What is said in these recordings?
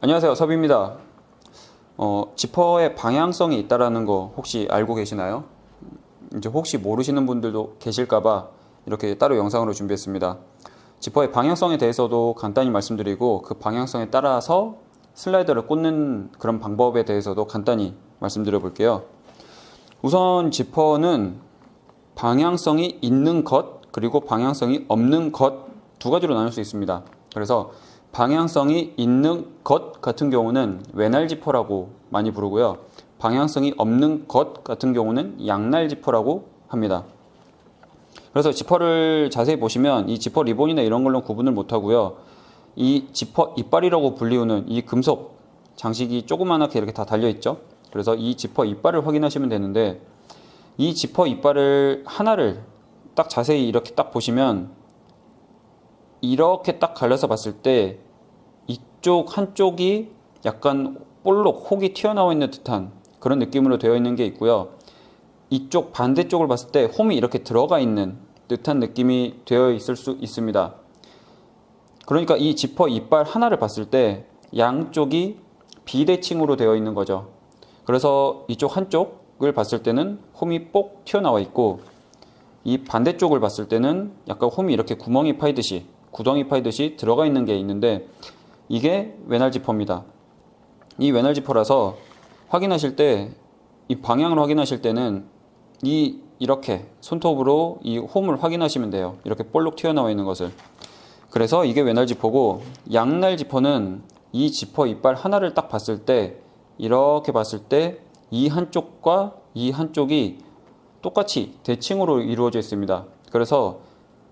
안녕하세요, 섭입니다. 지퍼의 방향성이 있다라는 거 혹시 알고 계시나요? 이제 혹시 모르시는 분들도 계실까봐 이렇게 따로 영상으로 준비했습니다. 지퍼의 방향성에 대해서도 간단히 말씀드리고 그 방향성에 따라서 슬라이더를 꽂는 그런 방법에 대해서도 간단히 말씀드려 볼게요. 우선 지퍼는 방향성이 있는 것 그리고 방향성이 없는 것 두 가지로 나눌 수 있습니다. 그래서 방향성이 있는 것 같은 경우는 외날 지퍼라고 많이 부르고요. 방향성이 없는 것 같은 경우는 양날 지퍼라고 합니다. 그래서 지퍼를 자세히 보시면 이 지퍼 리본이나 이런 걸로 구분을 못 하고요. 이 지퍼 이빨이라고 불리우는 이 금속 장식이 조그맣게 이렇게 다 달려 있죠. 그래서 이 지퍼 이빨을 확인하시면 되는데 이 지퍼 이빨을 하나를 딱 자세히 이렇게 딱 보시면 이렇게 딱 갈려서 봤을 때 이쪽 한쪽이 약간 볼록 혹이 튀어나와 있는 듯한 그런 느낌으로 되어 있는 게 있고요. 이쪽 반대쪽을 봤을 때 홈이 이렇게 들어가 있는 듯한 느낌이 되어 있을 수 있습니다. 그러니까 이 지퍼 이빨 하나를 봤을 때 양쪽이 비대칭으로 되어 있는 거죠. 그래서 이쪽 한쪽을 봤을 때는 홈이 뽁 튀어나와 있고 이 반대쪽을 봤을 때는 약간 홈이 이렇게 구덩이 파이듯이 들어가 있는 게 있는데 이게 외날 지퍼입니다. 이 외날 지퍼라서 확인하실 때 이 방향을 확인하실 때는 이렇게 손톱으로 이 홈을 확인하시면 돼요. 이렇게 볼록 튀어나와 있는 것을. 그래서 이게 외날 지퍼고 양날 지퍼는 이 지퍼 이빨 하나를 딱 봤을 때 이렇게 봤을 때 이 한쪽과 이 한쪽이 똑같이 대칭으로 이루어져 있습니다. 그래서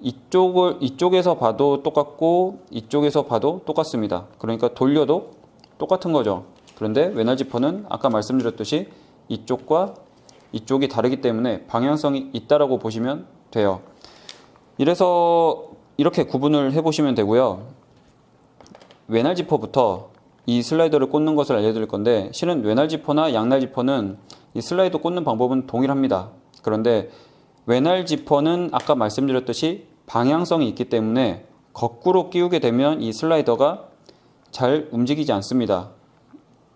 이쪽에서 봐도 똑같고 이쪽에서 봐도 똑같습니다. 그러니까 돌려도 똑같은 거죠. 그런데 외날 지퍼는 아까 말씀드렸듯이 이쪽과 이쪽이 다르기 때문에 방향성이 있다라고 보시면 돼요. 이래서 이렇게 구분을 해보시면 되고요. 외날 지퍼부터 이 슬라이더를 꽂는 것을 알려드릴 건데 실은 외날 지퍼나 양날 지퍼는 이 슬라이더 꽂는 방법은 동일합니다. 그런데 외날 지퍼는 아까 말씀드렸듯이 방향성이 있기 때문에 거꾸로 끼우게 되면 이 슬라이더가 잘 움직이지 않습니다.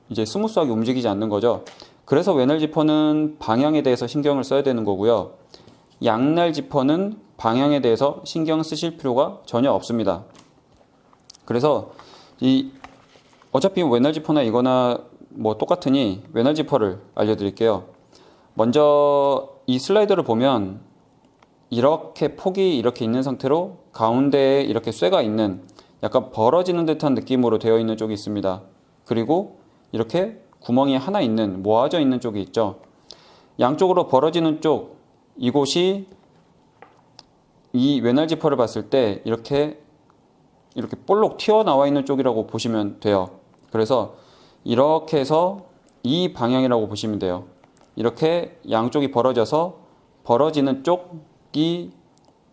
이제 스무스하게 움직이지 않는 거죠. 그래서 외날 지퍼는 방향에 대해서 신경을 써야 되는 거고요. 양날 지퍼는 방향에 대해서 신경 쓰실 필요가 전혀 없습니다. 그래서 어차피 외날 지퍼나 이거나 뭐 똑같으니 외날 지퍼를 알려드릴게요. 먼저 이 슬라이더를 보면 이렇게 폭이 이렇게 있는 상태로 가운데에 이렇게 쇠가 있는 약간 벌어지는 듯한 느낌으로 되어 있는 쪽이 있습니다. 그리고 이렇게 구멍이 하나 있는 모아져 있는 쪽이 있죠. 양쪽으로 벌어지는 쪽 이곳이 이 외날 지퍼를 봤을 때 이렇게 볼록 튀어나와 있는 쪽이라고 보시면 돼요. 그래서 이렇게 해서 이 방향이라고 보시면 돼요. 이렇게 양쪽이 벌어져서 벌어지는 쪽이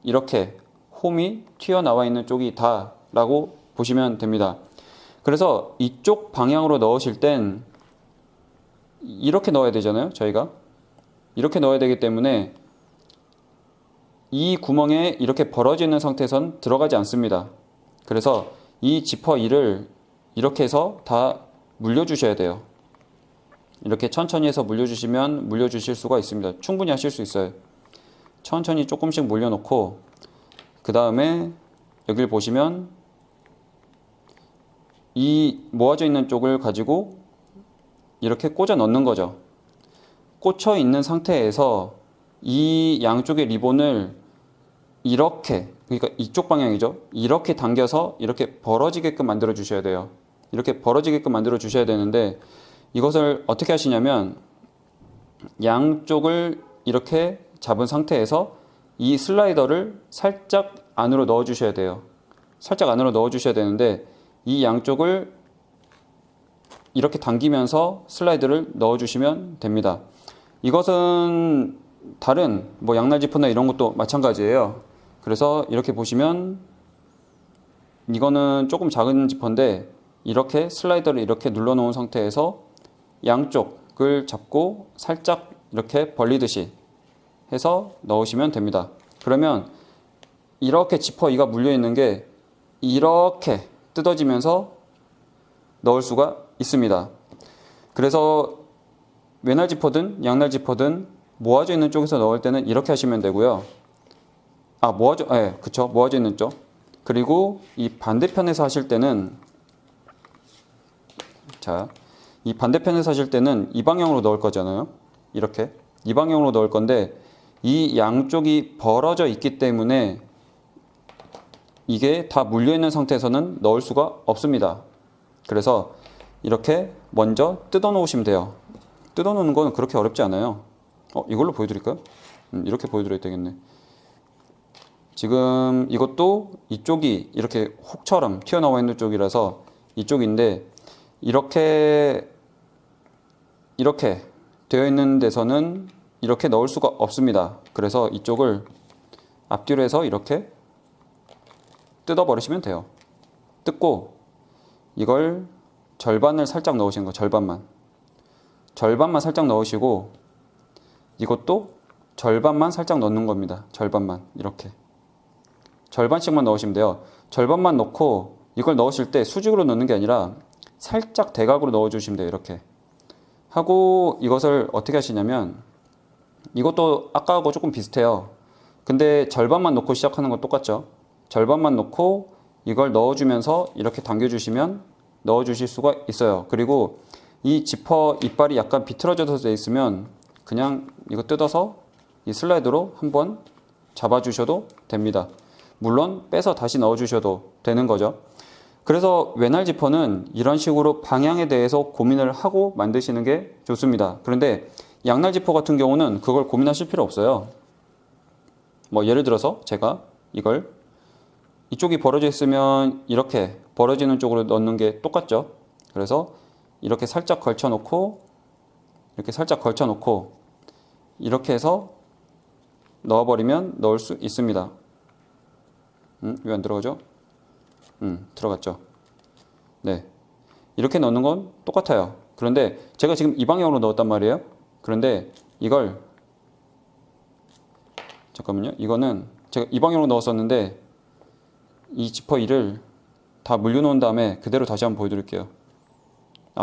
이렇게 홈이 튀어나와 있는 쪽이 다라고 보시면 됩니다. 그래서 이쪽 방향으로 넣으실 땐 이렇게 넣어야 되잖아요. 저희가 이렇게 넣어야 되기 때문에 이 구멍에 이렇게 벌어지는 상태에선 들어가지 않습니다. 그래서 이 지퍼 2를 이렇게 해서 다 물려주셔야 돼요. 이렇게 천천히 해서 물려주실 수가 있습니다. 충분히 하실 수 있어요. 천천히 조금씩 물려놓고 그 다음에 여기를 보시면 이 모아져 있는 쪽을 가지고 이렇게 꽂아 넣는 거죠. 꽂혀 있는 상태에서 이 양쪽의 리본을 이렇게, 그러니까 이쪽 방향이죠. 이렇게 당겨서 이렇게 벌어지게끔 만들어 주셔야 돼요. 이렇게 벌어지게끔 만들어 주셔야 되는데 이것을 어떻게 하시냐면 양쪽을 이렇게 잡은 상태에서 이 슬라이더를 살짝 안으로 넣어 주셔야 돼요. 살짝 안으로 넣어 주셔야 되는데 이 양쪽을 이렇게 당기면서 슬라이드를 넣어 주시면 됩니다. 이것은 다른 양날 지퍼나 이런 것도 마찬가지예요. 그래서 이렇게 보시면 이거는 조금 작은 지퍼인데 이렇게 슬라이더를 이렇게 눌러 놓은 상태에서 양쪽을 잡고 살짝 이렇게 벌리듯이 해서 넣으시면 됩니다. 그러면 이렇게 지퍼 2가 물려 있는 게 이렇게 뜯어지면서 넣을 수가 있습니다. 그래서 외날 지퍼든 양날 지퍼든 모아져 있는 쪽에서 넣을 때는 이렇게 하시면 되고요. 그쵸. 모아져 있는 쪽. 그리고 이 반대편에서 하실 때는, 자, 이 반대편에서 하실 때는 이 방향으로 넣을 거잖아요. 이렇게. 이 방향으로 넣을 건데, 이 양쪽이 벌어져 있기 때문에 이게 다 물려있는 상태에서는 넣을 수가 없습니다. 그래서 이렇게 먼저 뜯어 놓으시면 돼요. 뜯어 놓는 건 그렇게 어렵지 않아요. 이걸로 보여드릴까요? 이렇게 보여드려야 되겠네. 지금 이것도 이쪽이 이렇게 혹처럼 튀어나와 있는 쪽이라서 이쪽인데, 이렇게 되어 있는 데서는 이렇게 넣을 수가 없습니다. 그래서 이쪽을 앞뒤로 해서 이렇게 뜯어 버리시면 돼요. 뜯고 이걸 절반을 살짝 넣으시는 거, 절반만 살짝 넣으시고, 이것도 절반만 살짝 넣는 겁니다. 절반만, 이렇게 절반씩만 넣으시면 돼요. 절반만 넣고 이걸 넣으실 때 수직으로 넣는 게 아니라 살짝 대각으로 넣어 주시면 돼요. 이렇게 하고, 이것을 어떻게 하시냐면, 이것도 아까하고 조금 비슷해요. 근데 절반만 넣고 시작하는 건 똑같죠. 절반만 넣고 이걸 넣어주면서 이렇게 당겨주시면 넣어주실 수가 있어요. 그리고 이 지퍼 이빨이 약간 비틀어져서 돼 있으면 그냥 이거 뜯어서 이 슬라이드로 한번 잡아주셔도 됩니다. 물론 빼서 다시 넣어주셔도 되는 거죠. 그래서 외날 지퍼는 이런 식으로 방향에 대해서 고민을 하고 만드시는 게 좋습니다. 그런데 양날 지퍼 같은 경우는 그걸 고민하실 필요 없어요. 뭐 예를 들어서 제가 이걸 이쪽이 벌어져 있으면 이렇게 벌어지는 쪽으로 넣는 게 똑같죠. 그래서 이렇게 살짝 걸쳐 놓고 이렇게 해서 넣어버리면 넣을 수 있습니다. 왜 안 들어가죠? 들어갔죠. 네, 이렇게 넣는 건 똑같아요. 그런데 제가 지금 이 방향으로 넣었단 말이에요. 그런데 이걸, 잠깐만요. 이거는 제가 이 방향으로 넣었었는데 이 지퍼 2를 다 물려 놓은 다음에 그대로 다시 한번 보여드릴게요.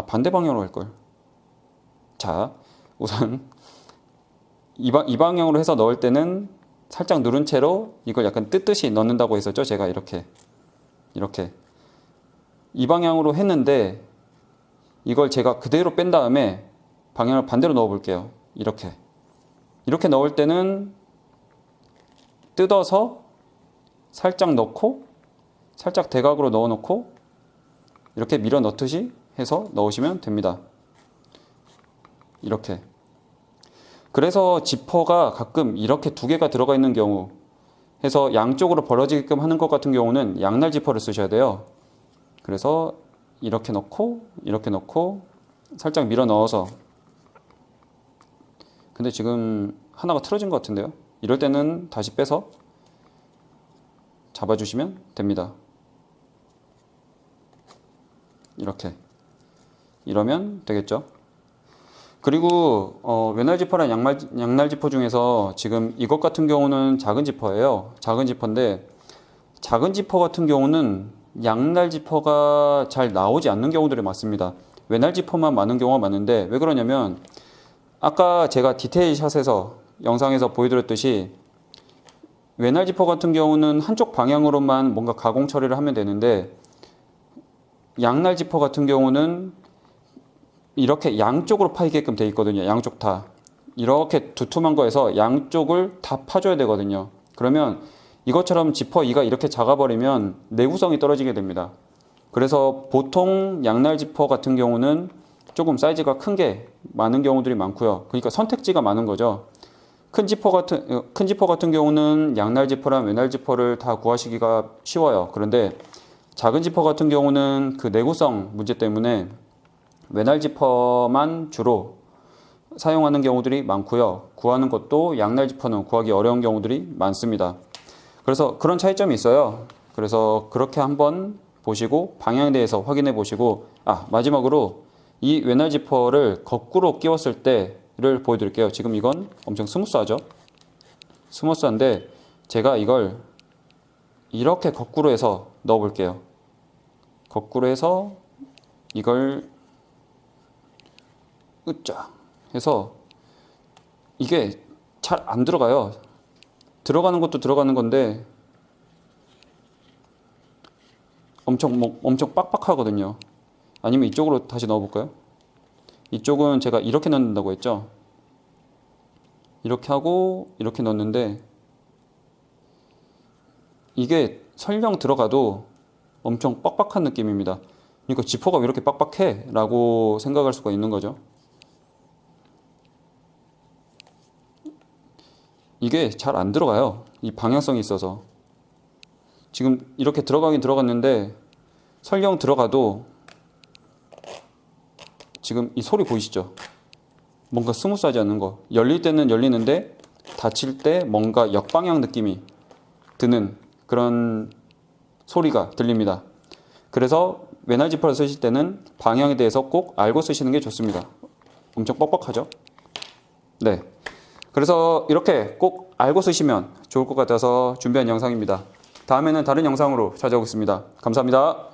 반대 방향으로 할 걸. 자, 우선 이 방향으로 해서 넣을 때는 살짝 누른 채로 이걸 약간 뜯듯이 넣는다고 했었죠. 제가 이렇게 이 방향으로 했는데, 이걸 제가 그대로 뺀 다음에 방향을 반대로 넣어 볼게요. 이렇게 넣을 때는 뜯어서 살짝 넣고 살짝 대각으로 넣어 놓고 이렇게 밀어 넣듯이 해서 넣으시면 됩니다. 이렇게. 그래서 지퍼가 가끔 이렇게 두 개가 들어가 있는 경우, 해서 양쪽으로 벌어지게끔 하는 것 같은 경우는 양날 지퍼를 쓰셔야 돼요. 그래서 이렇게 넣고 살짝 밀어 넣어서, 근데 지금 하나가 틀어진 것 같은데요. 이럴 때는 다시 빼서 잡아주시면 됩니다. 이렇게. 이러면 되겠죠. 그리고 외날 지퍼랑 양날 지퍼 중에서 지금 이것 같은 경우는 작은 지퍼예요. 작은 지퍼인데, 작은 지퍼 같은 경우는 양날 지퍼가 잘 나오지 않는 경우들이 많습니다. 외날 지퍼만 많은 경우가 많은데, 왜 그러냐면 아까 제가 디테일 샷에서 영상에서 보여드렸듯이 외날 지퍼 같은 경우는 한쪽 방향으로만 뭔가 가공 처리를 하면 되는데, 양날 지퍼 같은 경우는 이렇게 양쪽으로 파이게끔 돼 있거든요. 양쪽 다 이렇게 두툼한 거에서 양쪽을 다 파줘야 되거든요. 그러면 이것처럼 지퍼 2가 이렇게 작아버리면 내구성이 떨어지게 됩니다. 그래서 보통 양날 지퍼 같은 경우는 조금 사이즈가 큰 게 많은 경우들이 많고요. 그러니까 선택지가 많은 거죠. 큰 지퍼 같은 경우는 양날 지퍼랑 외날 지퍼를 다 구하시기가 쉬워요. 그런데 작은 지퍼 같은 경우는 그 내구성 문제 때문에 외날 지퍼만 주로 사용하는 경우들이 많고요. 구하는 것도 양날 지퍼는 구하기 어려운 경우들이 많습니다. 그래서 그런 차이점이 있어요. 그래서 그렇게 한번 보시고 방향에 대해서 확인해 보시고, 마지막으로 이 외날 지퍼를 거꾸로 끼웠을 때를 보여드릴게요. 지금 이건 엄청 스무스하죠? 스무스한데 제가 이걸 이렇게 거꾸로 해서 넣어 볼게요. 거꾸로 해서 이걸 으짜 해서 이게 잘 안 들어가요. 들어가는 것도 들어가는 건데 엄청 빡빡하거든요. 아니면 이쪽으로 다시 넣어볼까요? 이쪽은 제가 이렇게 넣는다고 했죠. 이렇게 하고 이렇게 넣는데 이게 설령 들어가도 엄청 빡빡한 느낌입니다. 그러니까 지퍼가 왜 이렇게 빡빡해? 라고 생각할 수가 있는 거죠. 이게 잘 안 들어가요. 이 방향성이 있어서. 지금 이렇게 들어가긴 들어갔는데 설령 들어가도 지금 이 소리 보이시죠? 뭔가 스무스하지 않는 거. 열릴 때는 열리는데 닫힐 때 뭔가 역방향 느낌이 드는 그런 소리가 들립니다. 그래서 외날 지퍼를 쓰실 때는 방향에 대해서 꼭 알고 쓰시는 게 좋습니다. 엄청 뻑뻑하죠? 네. 그래서 이렇게 꼭 알고 쓰시면 좋을 것 같아서 준비한 영상입니다. 다음에는 다른 영상으로 찾아오겠습니다. 감사합니다.